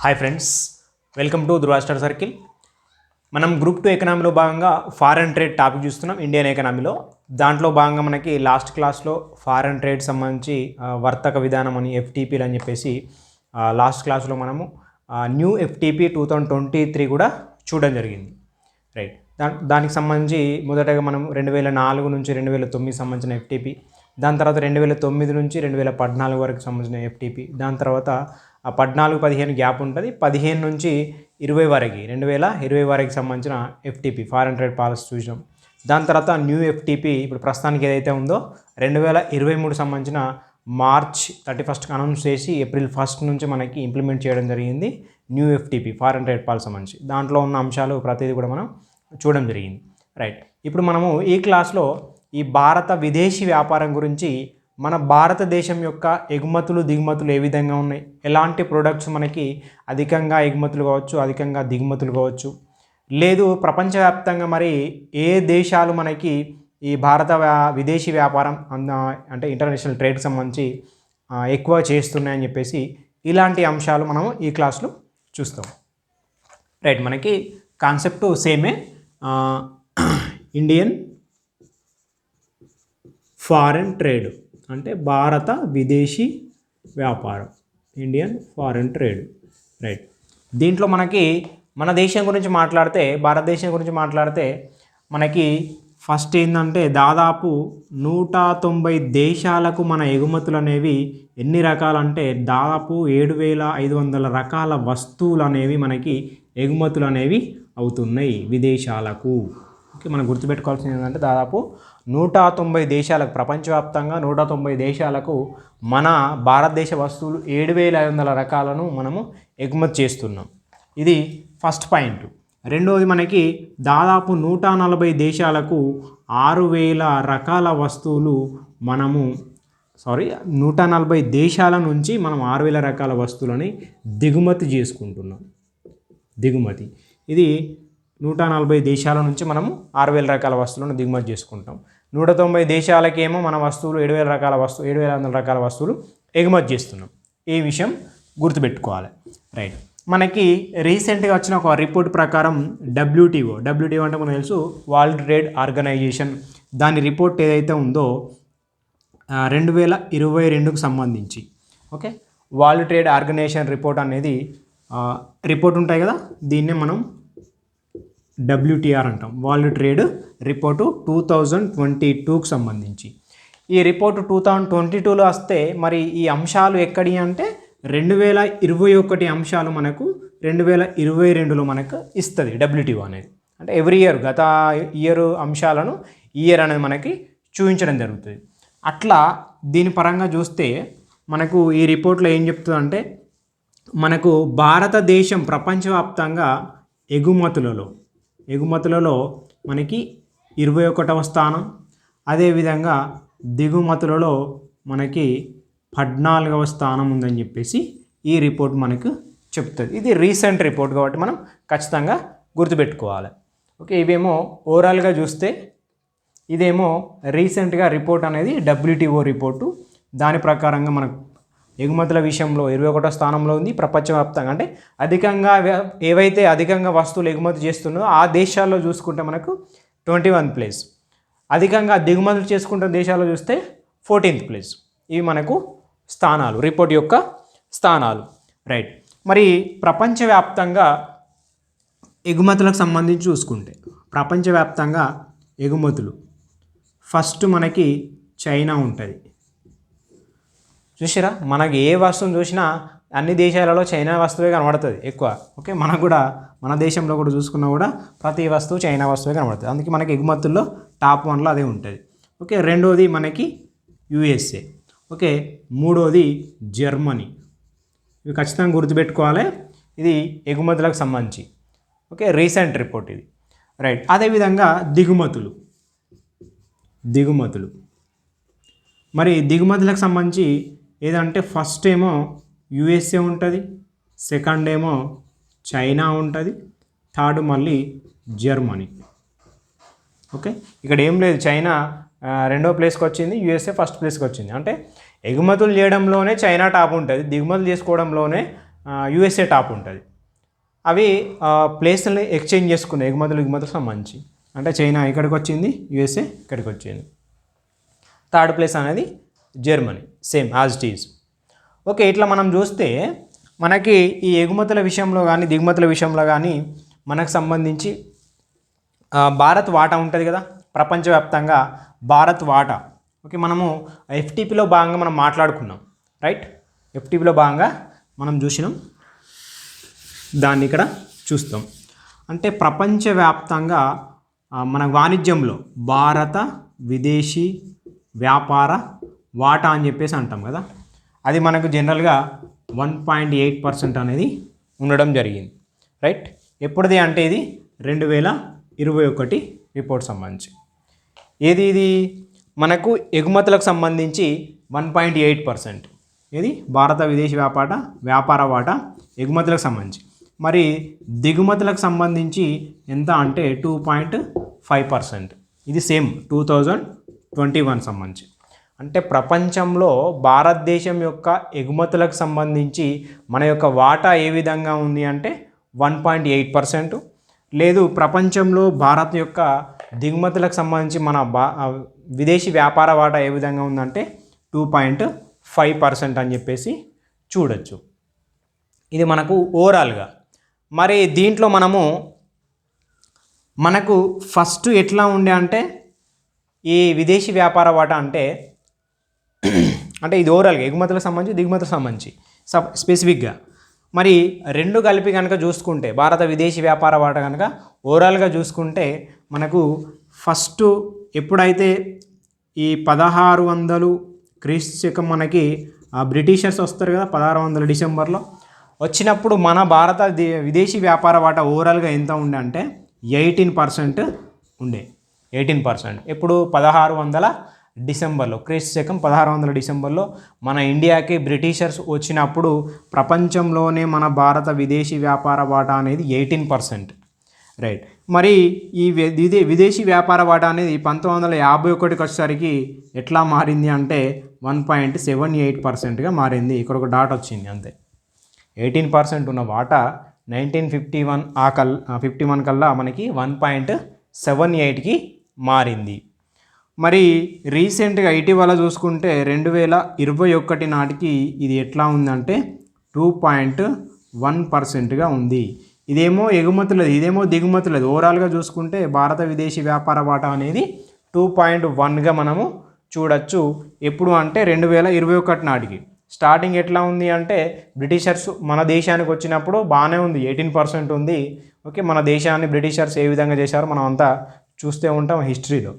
Hi friends, welcome to Dhruva star circle. మనం group 2 ఎకనామీలో భాగంగా foreign trade topic చూస్తున్నాం. Indian ఎకనామీలో దాంట్లో భాగంగా మనకి లాస్ట్ క్లాస్లో ఫారెన్ ట్రేడ్ సంబంధించి వర్తక విధానం అని ఎఫ్టీపీలు అని చెప్పేసి లాస్ట్ క్లాస్లో మనము న్యూ ఎఫ్టీపీ 2023 కూడా చూడడం జరిగింది. రైట్, దానికి సంబంధించి మొదటగా మనం 2004 నుంచి 2009 సంబంధించిన ఎఫ్టీపీ, దాని తర్వాత 2009 నుంచి 2014 వరకు సంబంధించిన ఎఫ్టీపీ, దాని తర్వాత 14-15 గ్యాప్ ఉంటుంది, 15 నుంచి 20 వరకు 2020 వరకు సంబంధించిన ఎఫ్టీపీ ఫారెన్ ట్రేడ్ పాలసీ చూసినాం. దాని తర్వాత న్యూ ఎఫ్టీపీ ఇప్పుడు ప్రస్తుతానికి ఏదైతే ఉందో 2023 సంబంధించిన మార్చ్ 31st అనౌన్స్ చేసి ఏప్రిల్ 1 నుంచి మనకి ఇంప్లిమెంట్ చేయడం జరిగింది. New FTP foreign trade policy సంబంధించి దాంట్లో ఉన్న అంశాలు ప్రతిదీ కూడా మనం చూడడం జరిగింది. రైట్, ఇప్పుడు మనము ఈ క్లాస్లో ఈ భారత విదేశీ వ్యాపారం గురించి, మన భారతదేశం యొక్క ఎగుమతులు దిగుమతులు ఏ విధంగా ఉన్నాయి, ఎలాంటి ప్రొడక్ట్స్ మనకి అధికంగా ఎగుమతులు కావచ్చు, అధికంగా దిగుమతులు కావచ్చు, లేదు ప్రపంచవ్యాప్తంగా మరి ఏ దేశాలు మనకి ఈ భారత విదేశీ వ్యాపారం అంటే ఇంటర్నేషనల్ ట్రేడ్కి సంబంధించి ఎక్కువ చేస్తున్నాయని చెప్పేసి ఇలాంటి అంశాలు మనము ఈ క్లాస్లో చూస్తాం. రైట్, మనకి కాన్సెప్ట్ సేమే, ఇండియన్ ఫారెన్ ట్రేడ్ అంటే భారత విదేశీ వ్యాపారం, ఇండియన్ ఫారెన్ ట్రేడ్. రైట్, దీంట్లో మనకి మన దేశం గురించి మాట్లాడితే, భారతదేశం గురించి మాట్లాడితే మనకి ఫస్ట్ ఏంటంటే దాదాపు 190 దేశాలకు మన ఎగుమతులు అనేవి ఎన్ని రకాలంటే దాదాపు 7,500 రకాల వస్తువులు అనేవి మనకి ఎగుమతులు అనేవి అవుతున్నాయి విదేశాలకు. ఓకే, మనం గుర్తుపెట్టుకోవాల్సింది ఏంటంటే దాదాపు 190 దేశాలకు, ప్రపంచవ్యాప్తంగా 190 దేశాలకు మన భారతదేశ వస్తువులు 7,500 రకాలను మనము ఎగుమతి చేస్తున్నాం. ఇది ఫస్ట్ పాయింట్. రెండవది, మనకి దాదాపు 140 దేశాలకు 6,000 రకాల వస్తువులు మనము 140 దేశాల నుంచి మనం 6,000 రకాల వస్తువులని దిగుమతి చేసుకుంటున్నాం. దిగుమతి ఇది 140 దేశాల నుంచి మనము 6,000 రకాల వస్తువులను దిగుమతి చేసుకుంటాం. 190 దేశాలకేమో మన వస్తువులు 7,500 రకాల వస్తువులు ఎగుమతి చేస్తున్నాం. ఈ విషయం గుర్తుపెట్టుకోవాలి. రైట్, మనకి రీసెంట్గా వచ్చిన ఒక రిపోర్ట్ ప్రకారం డబ్ల్యూటీఓ అంటే మనకు తెలుసు వరల్డ్ ట్రేడ్ ఆర్గనైజేషన్, దాని రిపోర్ట్ ఏదైతే ఉందో 2022కు సంబంధించి, okay, world trade organisation report అనేది రిపోర్ట్ ఉంటాయి కదా, దీన్నే మనం డబ్ల్యూటీఆర్ అంటాం, వరల్డ్ ట్రేడ్ రిపోర్టు 2022కు సంబంధించి. ఈ రిపోర్టు 2022లో వస్తే మరి ఈ అంశాలు ఎక్కడి అంటే 2021 అంశాలు మనకు 2022లో మనకు ఇస్తుంది డబ్ల్యూటీఓ అనేది. అంటే ఎవ్రీ ఇయర్ గత ఇయర్ అంశాలను ఇయర్ అనేది మనకి చూపించడం జరుగుతుంది. అట్లా దీని పరంగా చూస్తే మనకు ఈ రిపోర్ట్లో ఏం చెప్తుందంటే మనకు భారతదేశం ప్రపంచవ్యాప్తంగా ఎగుమతులలో మనకి 21వ స్థానం, అదేవిధంగా దిగుమతులలో మనకి 14వ స్థానం ఉందని చెప్పేసి ఈ రిపోర్ట్ మనకు చెప్తుంది. ఇది రీసెంట్ రిపోర్ట్ కాబట్టి మనం ఖచ్చితంగా గుర్తుపెట్టుకోవాలి. ఓకే, ఇవేమో ఓవరాల్గా చూస్తే ఇదేమో రీసెంట్గా రిపోర్ట్ అనేది డబ్ల్యూటీఓ రిపోర్టు. దాని ప్రకారంగా మనకు ఎగుమతుల విషయంలో 21వ స్థానంలో ఉంది ప్రపంచవ్యాప్తంగా. అంటే అధికంగా ఏవైతే అధికంగా వస్తువులు ఎగుమతి చేస్తున్నారో ఆ దేశాల్లో చూసుకుంటే మనకు 21వ ప్లేస్, అధికంగా దిగుమతులు చేసుకుంటున్న దేశాల్లో చూస్తే 14th ప్లేస్. ఇవి మనకు స్థానాలు, రిపోర్ట్ యొక్క స్థానాలు. రైట్, మరి ప్రపంచవ్యాప్తంగా ఎగుమతులకు సంబంధించి చూసుకుంటే ప్రపంచవ్యాప్తంగా ఎగుమతులు ఫస్ట్ మనకి చైనా ఉంటుంది. చూసారా, మనకి ఏ వస్తువును చూసినా అన్ని దేశాలలో చైనా వస్తువే కనబడుతుంది ఎక్కువ. ఓకే, మనకు కూడా మన దేశంలో కూడా చూసుకున్నా కూడా ప్రతి వస్తువు చైనా వస్తువే కనబడుతుంది. అందుకే మనకి ఎగుమతుల్లో టాప్ 1లో అదే ఉంటుంది. ఓకే, రెండోది మనకి యుఎస్ఏ. ఓకే, మూడోది జర్మనీ. ఇవి ఖచ్చితంగా గుర్తుపెట్టుకోవాలి. ఇది ఎగుమతులకు సంబంధించి. ఓకే, రీసెంట్ రిపోర్ట్ ఇది. రైట్, అదేవిధంగా దిగుమతులు మరి దిగుమతులకు సంబంధించి ఏదంటే ఫస్ట్ ఏమో యుఎస్ఏ ఉంటుంది, సెకండ్ ఏమో చైనా ఉంటుంది, థర్డ్ మళ్ళీ జర్మనీ. ఓకే, ఇక్కడ ఏం లేదు, చైనా 2వ ప్లేస్కి వచ్చింది, యుఎస్ఏ ఫస్ట్ ప్లేస్కి వచ్చింది. అంటే ఎగుమతులు చేయడంలోనే చైనా టాప్ ఉంటుంది, దిగుమతులు చేసుకోవడంలోనే యుఎస్ఏ టాప్ ఉంటుంది. అవి ప్లేస్ని ఎక్స్చేంజ్ చేసుకున్నాయి ఎగుమతులకు సంబంధించి. అంటే చైనా ఇక్కడికి వచ్చింది, యుఎస్ఏ ఇక్కడికి వచ్చింది. థర్డ్ ప్లేస్ అనేది Germany, same as it is. Okay, ఇట్లా మనం చూస్తే మనకి ఈ ఎగుమతుల విషయంలో కానీ దిగుమతుల విషయంలో కానీ మనకు సంబంధించి భారత్ వాటా ఉంటుంది కదా, ప్రపంచవ్యాప్తంగా భారత్ వాటా. ఓకే, మనము ఎఫ్టీపీలో భాగంగా మనం మాట్లాడుకున్నాం, రైట్? ఎఫ్టీపీలో భాగంగా మనం చూసినాం, దాన్ని ఇక్కడ చూస్తాం. అంటే ప్రపంచవ్యాప్తంగా మన వాణిజ్యంలో భారత విదేశీ వ్యాపార వాటా అని చెప్పేసి అంటాం కదా, అది మనకు జనరల్గా 1.8% అనేది ఉండడం జరిగింది, రైట్? ఎప్పుడుది అంటే ఇది 2021 రిపోర్ట్ సంబంధించి. ఏది ఇది మనకు ఎగుమతులకు సంబంధించి 1.8%. ఇది భారత విదేశీ వ్యాపార వాటా ఎగుమతులకు సంబంధించి. మరి దిగుమతులకు సంబంధించి ఎంత అంటే 2.5%. ఇది సేమ్ 2021 సంబంధించి. అంటే ప్రపంచంలో భారతదేశం యొక్క ఎగుమతులకు సంబంధించి మన యొక్క వాటా ఏ విధంగా ఉంది అంటే 1.8%. లేదు, ప్రపంచంలో భారత్ యొక్క దిగుమతులకు సంబంధించి మన విదేశీ వ్యాపార వాటా ఏ విధంగా ఉందంటే 2.5% అని చెప్పేసి చూడొచ్చు. ఇది మనకు ఓవరాల్గా. మరి దీంట్లో మనకు ఫస్ట్ ఎట్లా ఉండే అంటే ఈ విదేశీ వ్యాపార వాటా అంటే ఇది ఓవరాల్గా ఎగుమతులకు సంబంధించి దిగుమతులకు సంబంధించి స్పెసిఫిక్గా. మరి రెండు కలిపి కనుక చూసుకుంటే భారత విదేశీ వ్యాపార వాటా కనుక ఓవరాల్గా చూసుకుంటే మనకు ఫస్ట్ ఎప్పుడైతే ఈ 1600 క్రీస్తు శకం మనకి బ్రిటిషర్స్ వస్తారు కదా, 1600 డిసెంబర్లో వచ్చినప్పుడు మన భారత విదేశీ వ్యాపార వాటా ఓవరాల్గా ఎంత ఉండే అంటే 18% ఉండే. 18%. ఎప్పుడు 1600 డిసెంబర్లో, క్రీస్తు శకం 1600 డిసెంబర్లో మన ఇండియాకి బ్రిటిషర్స్ వచ్చినప్పుడు ప్రపంచంలోనే మన భారత విదేశీ వ్యాపార వాటా అనేది 18%, రైట్? మరి ఈ విదేశీ వ్యాపార వాటా అనేది 1951 వచ్చేసరికి ఎట్లా మారింది అంటే 1.78%గా మారింది. ఇక్కడ ఒక డాట్ వచ్చింది అంతే. 18% ఉన్న వాటా 1951 కల్లా మనకి 1.78కి మారింది. మరి రీసెంట్గా ఇటీవల చూసుకుంటే 2021 నాటికి ఇది ఎట్లా ఉందంటే 2.1%గా ఉంది. ఇదేమో ఎగుమతులది, ఇదేమో దిగుమతులది. ఓవరాల్గా చూసుకుంటే భారత విదేశీ వ్యాపార వాటా అనేది 2.1గా మనము చూడొచ్చు. ఎప్పుడు అంటే 2021 నాటికి. స్టార్టింగ్ ఎట్లా ఉంది అంటే బ్రిటిషర్స్ మన దేశానికి వచ్చినప్పుడు బాగానే ఉంది, 18% ఉంది. ఓకే, మన దేశాన్ని బ్రిటిషర్స్ ఏ విధంగా చేశారో మనం అంతా చూస్తూ ఉంటాం హిస్టరీలో.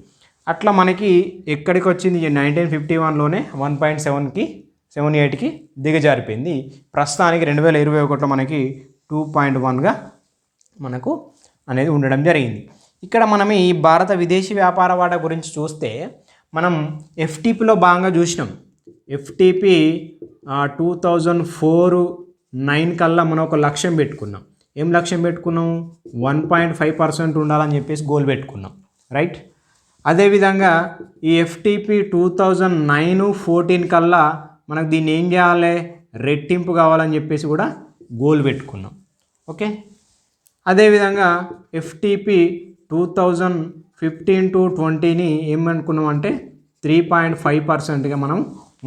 అట్లా మనకి ఎక్కడికి వచ్చింది 1951లోనే 1.78కి దిగజారిపోయింది. ప్రస్తుతానికి 2021లో మనకి 2.1గా మనకు అనేది ఉండడం జరిగింది. ఇక్కడ మనం ఈ భారత విదేశీ వ్యాపార వాటా గురించి చూస్తే మనం ఎఫ్టీపీలో భాగంగా చూసినాం. ఎఫ్టీపీ 2009 కల్లా మనం ఒక లక్ష్యం పెట్టుకున్నాం. ఏం లక్ష్యం పెట్టుకున్నాం? 1.5% ఉండాలని చెప్పేసి గోల్ పెట్టుకున్నాం, రైట్? అదేవిధంగా ఈ ఎఫ్టీపీ 2009-14 కల్లా మనకు దీన్ని ఏం చేయాలి? రెట్టింపు కావాలని చెప్పేసి కూడా గోల్ పెట్టుకున్నాం. ఓకే, అదేవిధంగా ఎఫ్టీపీ 2015-20 ఏమనుకున్నాం అంటే 3.5%గా మనం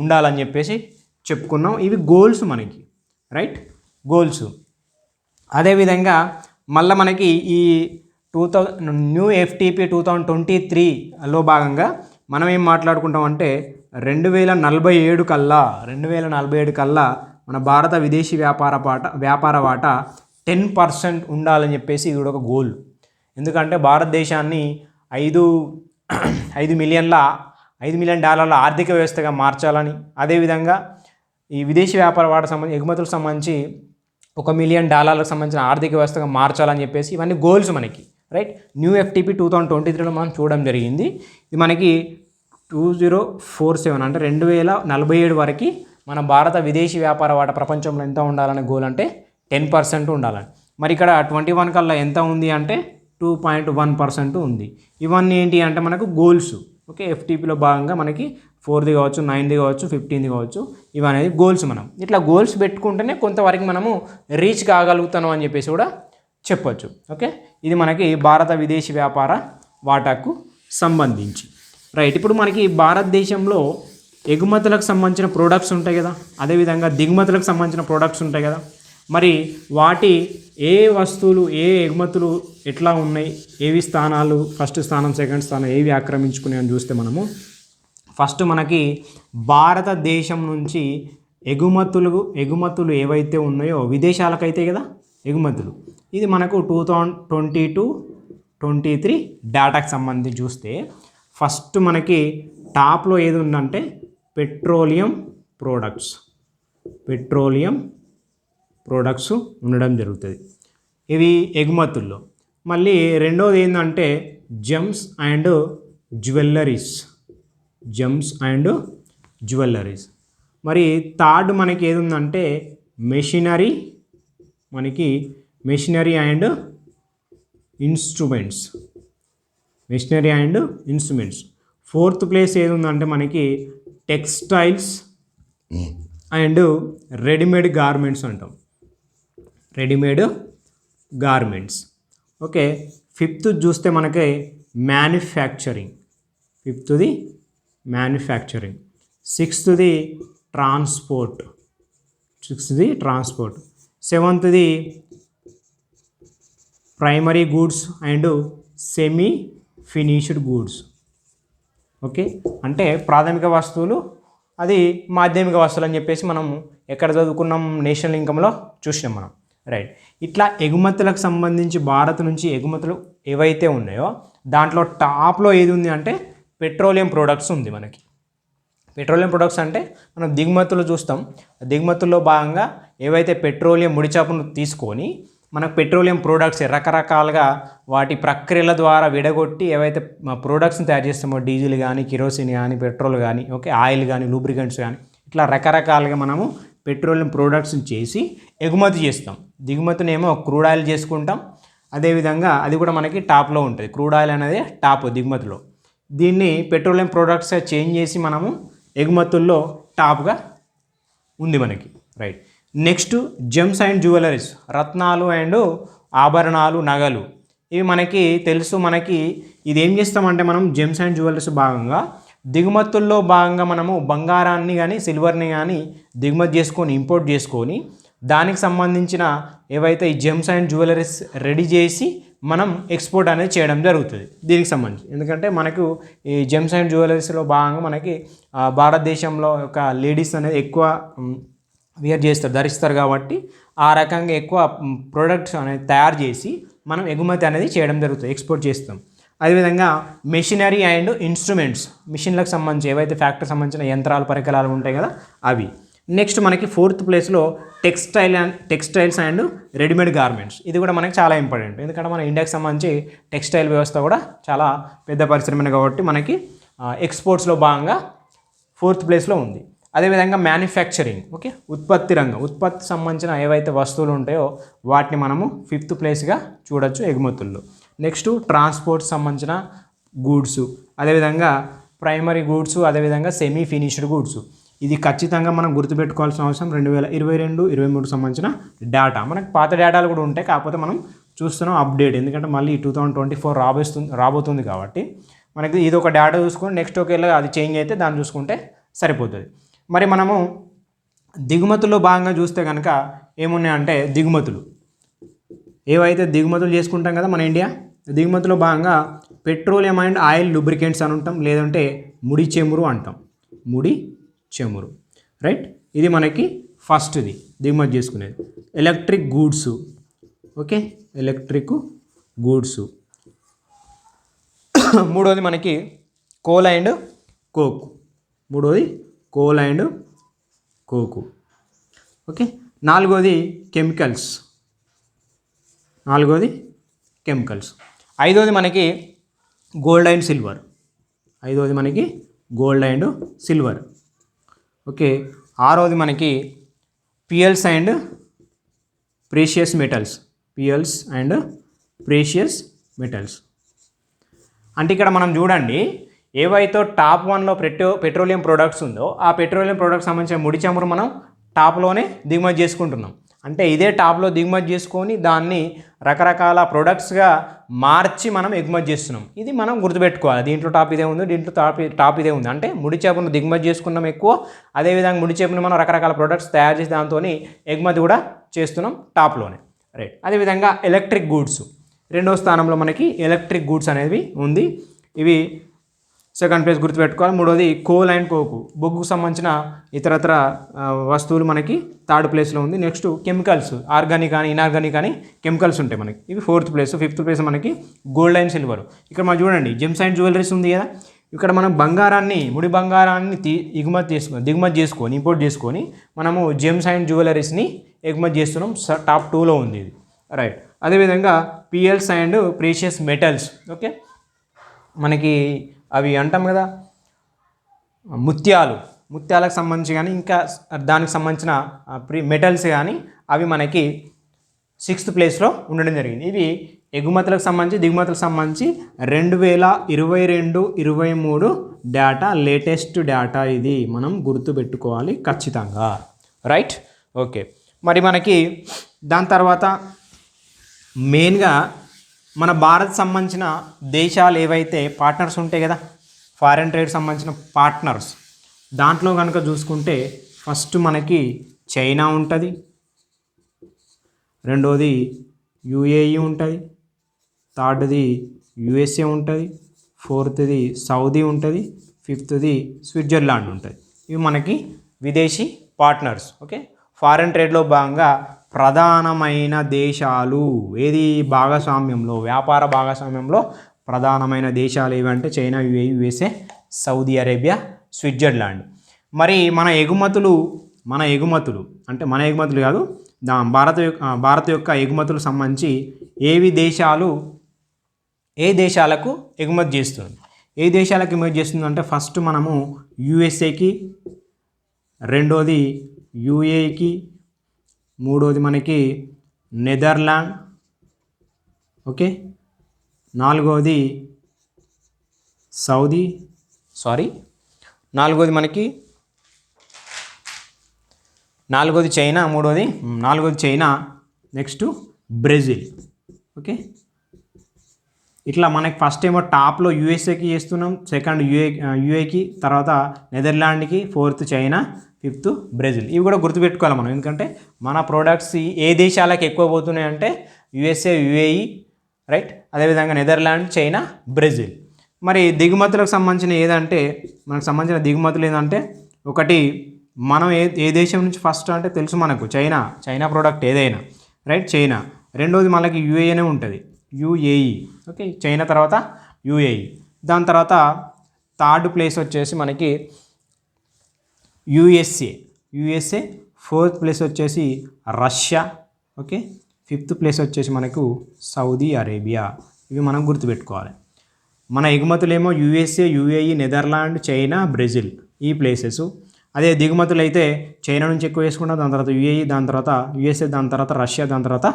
ఉండాలని చెప్పేసి చెప్పుకున్నాం. ఇవి గోల్స్ మనకి, రైట్? గోల్స్. అదేవిధంగా మళ్ళీ మనకి ఈ న్యూ ఎఫ్టీపీ 2023లో భాగంగా మనం ఏం మాట్లాడుకుంటాం అంటే 2047 కల్లా మన భారత విదేశీ వ్యాపార వాటా 10% ఉండాలని చెప్పేసి ఇది ఒక గోల్. ఎందుకంటే భారతదేశాన్ని 5 మిలియన్ డాలర్ల ఆర్థిక వ్యవస్థగా మార్చాలని, అదేవిధంగా ఈ విదేశీ వ్యాపార వాటా సంబంధించి ఎగుమతులకు సంబంధించి $1 మిలియన్ సంబంధించిన ఆర్థిక వ్యవస్థగా మార్చాలని చెప్పేసి ఇవన్నీ గోల్స్ మనకి, రైట్? న్యూ ఎఫ్టీపీ 2023లో మనం చూడడం జరిగింది. ఇది మనకి 2047 అంటే 2047 వరకు మన భారత విదేశీ వ్యాపార వాటా ప్రపంచంలో ఎంత ఉండాలనే గోల్ అంటే 10% ఉండాలని. మరి ఇక్కడ 21 కల్లా ఎంత ఉంది అంటే 2.1% ఉంది. ఇవన్నీ ఏంటి అంటే మనకు గోల్స్. ఓకే, ఎఫ్టీపీలో భాగంగా మనకి 4ది కావచ్చు, 9ది కావచ్చు, 15ది కావచ్చు. ఇవనేది గోల్స్. మనం ఇట్లా గోల్స్ పెట్టుకుంటేనే కొంతవరకు మనము రీచ్ కాగలుగుతాను అని చెప్పేసి కూడా చెప్పొచ్చు. ఓకే, ఇది మనకి భారత విదేశీ వ్యాపార వాటాకు సంబంధించి. రైట్, ఇప్పుడు మనకి భారతదేశంలో ఎగుమతులకు సంబంధించిన ప్రోడక్ట్స్ ఉంటాయి కదా, అదేవిధంగా దిగుమతులకు సంబంధించిన ప్రోడక్ట్స్ ఉంటాయి కదా. మరి వాటి ఏ వస్తువులు, ఏ ఎగుమతులు ఎట్లా ఉన్నాయి, ఏవి స్థానాలు, ఫస్ట్ స్థానం, సెకండ్ స్థానం ఏవి ఆక్రమించుకున్నాయని చూస్తే మనము ఫస్ట్ మనకి భారతదేశం నుంచి ఎగుమతులు ఏవైతే ఉన్నాయో విదేశాలకైతే కదా ఎగుమతులు, ఇది మనకు 2022-23 డేటాకి సంబంధించి చూస్తే ఫస్ట్ మనకి టాప్లో ఏది ఉందంటే పెట్రోలియం ప్రోడక్ట్స్ ఉండడం జరుగుతుంది ఇవి ఎగుమతుల్లో. మళ్ళీ రెండోది ఏంటంటే జెమ్స్ అండ్ జ్యువెల్లరీస్. మరి థర్డ్ మనకి ఏది ఉందంటే machinery and instruments. Fourth place ఏది ఉందంటే మనకి టెక్స్టైల్స్ అండ్ రెడీమేడ్ గార్మెంట్స్ అంటాం, ఓకే. ఫిఫ్త్ చూస్తే మనకి మ్యానుఫ్యాక్చరింగ్. సిక్స్త్ది ట్రాన్స్పోర్ట్. సెవెంత్ది primary goods and semi finished goods. Okay, అంటే ప్రాథమిక వస్తువులు, అది మాధ్యమిక వస్తువులు అని చెప్పేసి మనం ఎక్కడ చదువుకున్నాం, నేషనల్ ఇన్కమ్లో చూసినాం మనం. రైట్, ఇట్లా ఎగుమతులకు సంబంధించి భారత్ నుంచి ఎగుమతులు ఏవైతే ఉన్నాయో దాంట్లో టాప్లో ఏది ఉంది అంటే పెట్రోలియం ప్రొడక్ట్స్ ఉంది మనకి. పెట్రోలియం ప్రొడక్ట్స్ అంటే మనం దిగుమతులు చూస్తాం, దిగుమతుల్లో భాగంగా ఏవైతే పెట్రోలియం ముడిచమును తీసుకొని మనకు పెట్రోలియం ప్రోడక్ట్స్ రకరకాలుగా వాటి ప్రక్రియల ద్వారా విడగొట్టి ఏవైతే ప్రోడక్ట్స్ని తయారు చేస్తామో, డీజిల్ కానీ, కిరోసిన్ కానీ, పెట్రోల్ కానీ, ఓకే, ఆయిల్ కానీ, లూబ్రికెంట్స్ కానీ, ఇట్లా రకరకాలుగా మనము పెట్రోలియం ప్రోడక్ట్స్ని చేసి ఎగుమతి చేస్తాం. దిగుమతినేమో క్రూడ్ ఆయిల్ చేసుకుంటాం. అదేవిధంగా అది కూడా మనకి టాప్లో ఉంటుంది, క్రూడ్ ఆయిల్ అనేది టాప్ దిగుమతిలో. దీన్ని పెట్రోలియం ప్రోడక్ట్స్గా చేంజ్ చేసి మనము ఎగుమతుల్లో టాప్గా ఉంది మనకి. Right, next gems and jewelleries, రత్నాలు అండ్ ఆభరణాలు, నగలు. ఇవి మనకి తెలుసు. మనకి ఇది ఏం చేస్తామంటే మనం జెమ్స్ అండ్ జ్యువెలరీస్ భాగంగా దిగుమతుల్లో భాగంగా మనము బంగారాన్ని కానీ, సిల్వర్ని కానీ దిగుమతి చేసుకొని, ఇంపోర్ట్ చేసుకొని దానికి సంబంధించిన ఏవైతే ఈ జెమ్స్ అండ్ జ్యువెలరీస్ రెడీ చేసి మనం ఎక్స్పోర్ట్ అనేది చేయడం జరుగుతుంది దీనికి సంబంధించి. ఎందుకంటే మనకు ఈ జెమ్స్ అండ్ జ్యువెలరీస్లో భాగంగా మనకి భారతదేశంలో ఒక లేడీస్ అనేది ఎక్కువ వేర్ చేస్తారు, ధరిస్తారు. కాబట్టి ఆ రకంగా ఎక్కువ ప్రోడక్ట్స్ అనేది తయారు చేసి మనం ఎగుమతి అనేది చేయడం జరుగుతుంది, ఎక్స్పోర్ట్ చేస్తాం. అదేవిధంగా మెషినరీ అండ్ ఇన్స్ట్రుమెంట్స్, మిషన్లకు సంబంధించి ఏవైతే ఫ్యాక్టరీ సంబంధించిన యంత్రాలు, పరికరాలు ఉంటాయి కదా అవి. నెక్స్ట్ మనకి ఫోర్త్ ప్లేస్లో టెక్స్టైల్స్ అండ్ రెడీమేడ్ గార్మెంట్స్. ఇది కూడా మనకి చాలా ఇంపార్టెంట్, ఎందుకంటే మన ఇండియాకి సంబంధించి టెక్స్టైల్ వ్యవస్థ కూడా చాలా పెద్ద పరిశ్రమ కాబట్టి మనకి ఎక్స్పోర్ట్స్లో భాగంగా ఫోర్త్ ప్లేస్లో ఉంది. అదేవిధంగా మ్యానుఫ్యాక్చరింగ్, ఓకే, ఉత్పత్తి రంగం, ఉత్పత్తి సంబంధించిన ఏవైతే వస్తువులు ఉంటాయో వాటిని మనము ఫిఫ్త్ ప్లేస్గా చూడొచ్చు ఎగుమతుల్లో. నెక్స్ట్ ట్రాన్స్పోర్ట్ సంబంధించిన గూడ్స్, అదేవిధంగా ప్రైమరీ గూడ్స్, అదేవిధంగా సెమీ ఫినిష్డ్ గూడ్స్. ఇది ఖచ్చితంగా మనం గుర్తుపెట్టుకోవాల్సిన అవసరం 2022-23 సంబంధించిన డేటా. మనకు పాత డేటాలు కూడా ఉంటాయి, కాకపోతే మనం చూస్తున్నాం అప్డేట్, ఎందుకంటే మళ్ళీ 2024 రాబోతుంది కాబట్టి మనకి ఇది ఒక డేటా చూసుకొని నెక్స్ట్ ఒకేలా అది చేంజ్ అయితే దాన్ని చూసుకుంటే సరిపోతుంది. మరి మనము దిగుమతుల్లో భాగంగా చూస్తే కనుక ఏమున్నాయంటే ఏవైతే దిగుమతులు చేసుకుంటాం కదా మన ఇండియా, దిగుమతిలో భాగంగా పెట్రోలియం అండ్ ఆయిల్ లూబ్రికెంట్స్ అని ఉంటాం, లేదంటే ముడి చమురు. రైట్, ఇది మనకి ఫస్ట్ది దిగుమతి చేసుకునేది. Electric goods, okay, electric goods. మూడోది మనకి కోల్ అండ్ కోకు. ఓకే, నాలుగోది కెమికల్స్. ఐదోది మనకి గోల్డ్ అండ్ సిల్వర్. ఓకే, ఆరోది మనకి పిఎల్స్ అండ్ ప్రీషియస్ మెటల్స్. అంటే ఇక్కడ మనం చూడండి, ఏవైతే టాప్ 1లో పెట్రోలియం ప్రొడక్ట్స్ ఉందో ఆ పెట్రోలియం ప్రొడక్ట్స్ సంబంధించిన ముడి చమురు మనం టాప్లోనే దిగుమతి చేసుకుంటున్నాం. అంటే ఇదే టాప్లో దిగుమతి చేసుకొని దాన్ని రకరకాల ప్రొడక్ట్స్గా మార్చి మనం ఎగుమతి చేస్తున్నాం. ఇది మనం గుర్తుపెట్టుకోవాలి. దీంట్లో టాప్ ఇదే ఉంది, దీంట్లో టాప్ ఇదే ఉంది. అంటే ముడి చేపను దిగుమతి చేసుకున్నాం ఎక్కువ, అదేవిధంగా ముడి చేపను మనం రకరకాల ప్రొడక్ట్స్ తయారు చేసి దాంతో ఎగుమతి కూడా చేస్తున్నాం టాప్లోనే. రైట్. అదేవిధంగా ఎలక్ట్రిక్ గూడ్స్ రెండో స్థానంలో మనకి ఎలక్ట్రిక్ గూడ్స్ అనేవి ఉంది. ఇవి సెకండ్ ప్లేస్ గుర్తుపెట్టుకోవాలి. మూడోది కోల్ అండ్ కోకు, బొగ్గుకు సంబంధించిన ఇతరత్ర వస్తువులు మనకి థర్డ్ ప్లేస్లో ఉంది. నెక్స్ట్ కెమికల్స్, ఆర్గానిక్ కానీ ఇన్ఆర్గానిక్ కానీ కెమికల్స్ ఉంటాయి మనకి, ఇవి ఫోర్త్ ప్లేస్. ఫిఫ్త్ ప్లేస్ మనకి గోల్డ్ అండ్ సిల్వర్. ఇక్కడ మనం చూడండి జెమ్స్ అండ్ జ్యువెలరీస్ ఉంది కదా, ఇక్కడ మనం ముడి బంగారాన్ని దిగుమతి చేసుకొని ఇంపోర్ట్ చేసుకొని మనము జెమ్స్ అండ్ జ్యువెలరీస్ని ఎగుమతి చేస్తున్నాం. టాప్ 2లో ఉంది ఇది. రైట్. అదేవిధంగా పిఎల్స్ అండ్ ప్రీషియస్ మెటల్స్. ఓకే, మనకి అవి అంటాం కదా ముత్యాలకు సంబంధించి కానీ ఇంకా దానికి సంబంధించిన మెటల్స్ కానీ అవి మనకి 6th ప్లేస్లో ఉండడం జరిగింది. ఇవి ఎగుమతులకు సంబంధించి దిగుమతులకు సంబంధించి 2022-23 డేటా, లేటెస్ట్ డేటా. ఇది మనం గుర్తుపెట్టుకోవాలి ఖచ్చితంగా. రైట్. ఓకే, మరి మనకి దాని తర్వాత మెయిన్గా మన భారత్ సంబంధించిన దేశాలు ఏవైతే పార్ట్నర్స్ ఉంటాయి కదా, ఫారెన్ ట్రేడ్ సంబంధించిన పార్ట్నర్స్, దాంట్లో కనుక చూసుకుంటే ఫస్ట్ మనకి చైనా ఉంటుంది, రెండోది యుఏఈ ఉంటుంది, థర్డ్ది యుఎస్ఏ ఉంటుంది, ఫోర్త్ది సౌదీ ఉంటుంది, ఫిఫ్త్ది స్విట్జర్లాండ్ ఉంటుంది. ఇవి మనకి విదేశీ పార్ట్నర్స్. ఓకే, ఫారెన్ ట్రేడ్లో భాగంగా ప్రధానమైన దేశాలు ఏది భాగస్వామ్యంలో, వ్యాపార భాగస్వామ్యంలో ప్రధానమైన దేశాలు ఏవంటే China, UAE, USA, Saudi Arabia, Switzerland. మరి మన ఎగుమతులు అంటే మన ఎగుమతులు కాదు, భారత్ యొక్క ఎగుమతులకు సంబంధించి ఏ దేశాలకు ఎగుమతి చేస్తుంది, ఏ దేశాలకు ఎగుమతి చేస్తుంది అంటే ఫస్ట్ మనము యుఎస్ఏకి, రెండోది యుఏఈకి, మూడోది మనకి నెదర్లాండ్, ఓకే, నాలుగోది నాలుగోది చైనా, నెక్స్ట్ బ్రెజిల్. ఓకే, ఇట్లా మనకి ఫస్ట్ ఏమో టాప్లో యూఎస్ఏకి చేస్తున్నాం, సెకండ్ యుఏకి, తర్వాత నెదర్లాండ్కి, ఫోర్త్ చైనా, ఫిఫ్త్ బ్రెజిల్. ఇవి కూడా గుర్తుపెట్టుకోవాలి మనం, ఎందుకంటే మన ప్రోడక్ట్స్ ఏ దేశాలకు ఎక్కువ పోతున్నాయి అంటే యుఎస్ఏ, యుఏఈ, రైట్, అదేవిధంగా నెదర్లాండ్, చైనా, బ్రెజిల్. మరి దిగుమతులకు సంబంధించిన మనకు సంబంధించిన దిగుమతులు ఏంటంటే ఒకటి మనం ఏ దేశం నుంచి ఫస్ట్ అంటే తెలుసు మనకు చైనా ప్రోడక్ట్ ఏదైనా, రైట్, చైనా. రెండోది మనకి యుఏఈనే ఉంటుంది, యుఏఈ. ఓకే, చైనా తర్వాత యుఏఈ. దాని తర్వాత థర్డ్ ప్లేస్ వచ్చేసి మనకి యుఎస్ఏ, ఫోర్త్ ప్లేస్ వచ్చేసి రష్యా, ఓకే, ఫిఫ్త్ ప్లేస్ వచ్చేసి మనకు సౌదీ అరేబియా. ఇవి మనం గుర్తుపెట్టుకోవాలి. మన ఎగుమతులేమో USA, UAE, Netherland, China, Brazil ఈ ప్లేసెస్. అదే దిగుమతులు అయితే చైనా నుంచి ఎక్కువ వేసుకుంటాం, దాని తర్వాత యుఏఈ, దాని తర్వాత యుఎస్ఏ, దాని తర్వాత రష్యా, దాని తర్వాత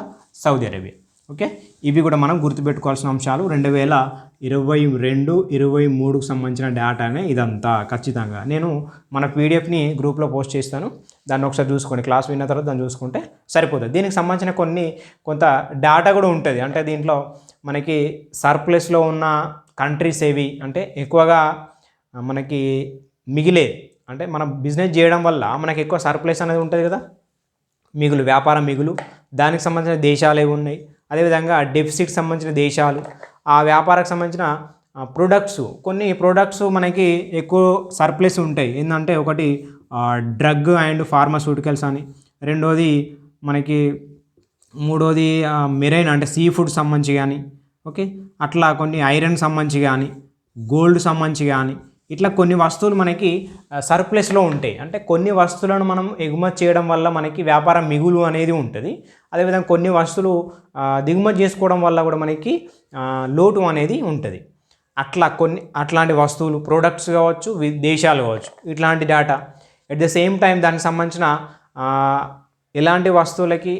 సౌదీ అరేబియా. ఓకే, ఇవి కూడా మనం గుర్తుపెట్టుకోవాల్సిన అంశాలు. 2022-23కు సంబంధించిన డేటానే ఇదంతా. ఖచ్చితంగా నేను మన పీడిఎఫ్ని గ్రూప్లో పోస్ట్ చేస్తాను, దాన్ని ఒకసారి చూసుకోండి. క్లాస్ విన్న తర్వాత దాన్ని చూసుకుంటే సరిపోతుంది. దీనికి సంబంధించిన కొంత డేటా కూడా ఉంటుంది. అంటే దీంట్లో మనకి సర్ప్లస్లో ఉన్న కంట్రీస్ ఏవి, అంటే ఎక్కువగా మనకి అంటే మనం బిజినెస్ చేయడం వల్ల మనకి ఎక్కువ సర్ప్లస్ అనేది ఉంటుంది కదా, వ్యాపార మిగులు, దానికి సంబంధించిన దేశాలు ఏవి ఉన్నాయి, అదేవిధంగా డెఫిసిట్ సంబంధించిన దేశాలు, ఆ వ్యాపారకు సంబంధించిన కొన్ని ప్రొడక్ట్స్ మనకి ఎక్కువ సర్ప్లస్ ఉంటాయి. ఏంటంటే ఒకటి డ్రగ్ అండ్ ఫార్మాస్యూటికల్స్ అని, మూడోది మెరైన్ అంటే సీ ఫుడ్ సంబంధించి కానీ, ఓకే, అట్లా కొన్ని ఐరన్ సంబంధించి కానీ, గోల్డ్ సంబంధించి కానీ, ఇట్లా కొన్ని వస్తువులు మనకి సర్ప్లస్లో ఉంటాయి. అంటే కొన్ని వస్తువులను మనం ఎగుమతి చేయడం వల్ల మనకి వ్యాపార మిగులు అనేది ఉంటుంది. అదేవిధంగా కొన్ని వస్తువులు దిగుమతి చేసుకోవడం వల్ల కూడా మనకి లోటు అనేది ఉంటుంది. అట్లాంటి వస్తువులు, ప్రోడక్ట్స్ కావచ్చు, దేశాలు కావచ్చు, ఇట్లాంటి data. At the same time దానికి సంబంధించిన ఎలాంటి వస్తువులకి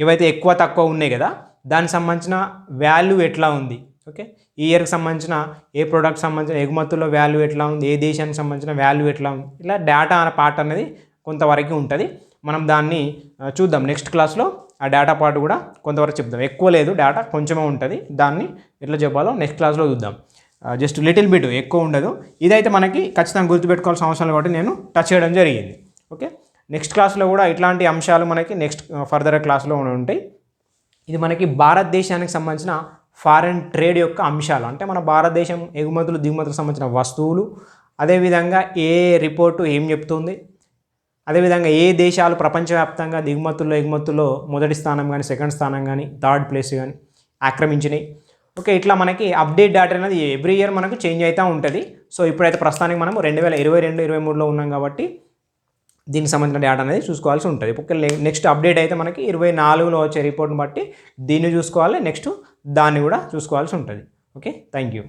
ఏవైతే ఎక్కువ తక్కువ ఉన్నాయి కదా, దానికి సంబంధించిన వాల్యూ ఎట్లా ఉంది, ఓకే, ఈ ఇయర్కి సంబంధించిన ఏ ప్రోడక్ట్ సంబంధించిన ఎగుమతుల్లో వాల్యూ ఎట్లా ఉంది, ఏ దేశానికి సంబంధించిన వాల్యూ ఎట్లా ఉంది, ఇలా డేటా అనే పార్ట్ అనేది కొంతవరకు ఉంటుంది. మనం దాన్ని చూద్దాం నెక్స్ట్ క్లాస్లో. ఆ డేటా పార్ట్ కూడా కొంతవరకు చెప్దాం. ఎక్కువ లేదు, డేటా కొంచెమే ఉంటుంది. దాన్ని ఎట్లా చెప్పాలో నెక్స్ట్ క్లాస్లో చూద్దాం. జస్ట్ లిటిల్ బిట్, ఎక్కువ ఉండదు. ఇదైతే మనకి ఖచ్చితంగా గుర్తుపెట్టుకోవాల్సిన అవసరం కాబట్టి నేను టచ్ చేయడం జరిగింది. ఓకే, నెక్స్ట్ క్లాస్లో కూడా ఇట్లాంటి అంశాలు మనకి నెక్స్ట్ ఫర్దర్ క్లాస్లో ఉంటాయి. ఇది మనకి భారతదేశానికి సంబంధించిన ఫారెన్ ట్రేడ్ యొక్క అంశాలు, అంటే మన భారతదేశం ఎగుమతులు దిగుమతులకు సంబంధించిన వస్తువులు, అదేవిధంగా ఏ రిపోర్టు ఏం చెప్తుంది, అదేవిధంగా ఏ దేశాలు ప్రపంచవ్యాప్తంగా దిగుమతుల్లో ఎగుమతుల్లో మొదటి స్థానం కానీ, సెకండ్ స్థానం కానీ, థర్డ్ ప్లేస్ కానీ ఆక్రమించినాయి. ఓకే, ఇట్లా మనకి అప్డేట్ డేటా అనేది ఎవ్రీ ఇయర్ మనకు చేంజ్ అవుతూ ఉంటుంది. సో ఇప్పుడైతే ప్రస్తుతానికి మనం 2022-23లో ఉన్నాం కాబట్టి దీనికి సంబంధించిన డేటా అనేది చూసుకోవాల్సి ఉంటుంది. ఓకే, నెక్స్ట్ అప్డేట్ అయితే మనకి 24లో వచ్చే రిపోర్ట్ని బట్టి దీన్ని చూసుకోవాలి, నెక్స్ట్ దాన్ని కూడా చూసుకోవాల్సి ఉంటుంది. Okay, thank you.